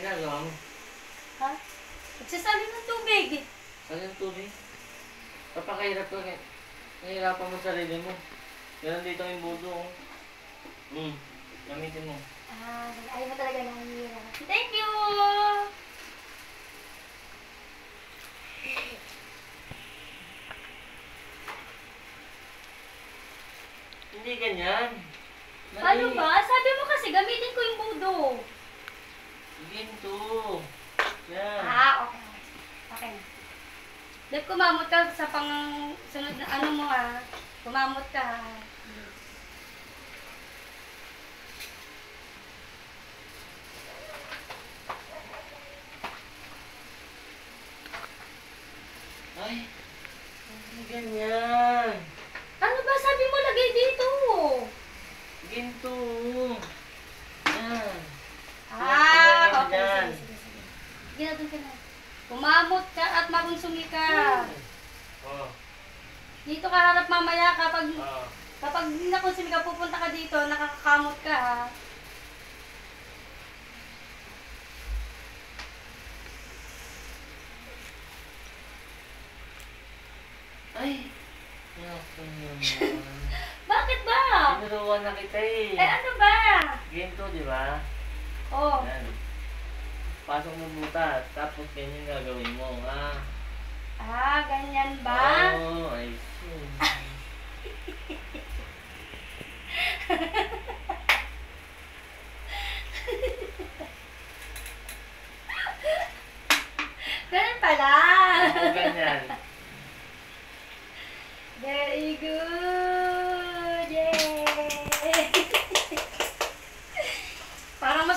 ginagawa mo? Ha? Nagsasaling ng tubig. Saan yung tubig? Papakahirap ka. Nahihirapan mo sarili mo. Meron dito yung budo. Gamitin mo. Ayaw mo talaga nahihirap. Thank you! Hindi ganyan. Paano ba? Sabi mo kasi gamitin ko yung budo. Ginto. Yan. Okay. Okay na. Dahil kumamot ka sa sunod na ano mo kumamot ka. Ay, hindi ganyan. Ano ba? Sabi mo lagay dito. Ginto. Yan. Okay. Sige. Sige na, doon ka na. Kumamot ka at makunsumi ka. Dito ka harap mamaya kapag nakonsumi ka, pupunta ka dito, nakakakamot ka Ay, naku naman. Bakit ba? Tinuruan na kita eh. Ano ba? Ginto, di ba? Oh. Yan. Pasok mo butas, tapos ganyan gagawin mo, Ganyan ba? Oh, I see. Ganyan pala. Oo, ganyan. Very good.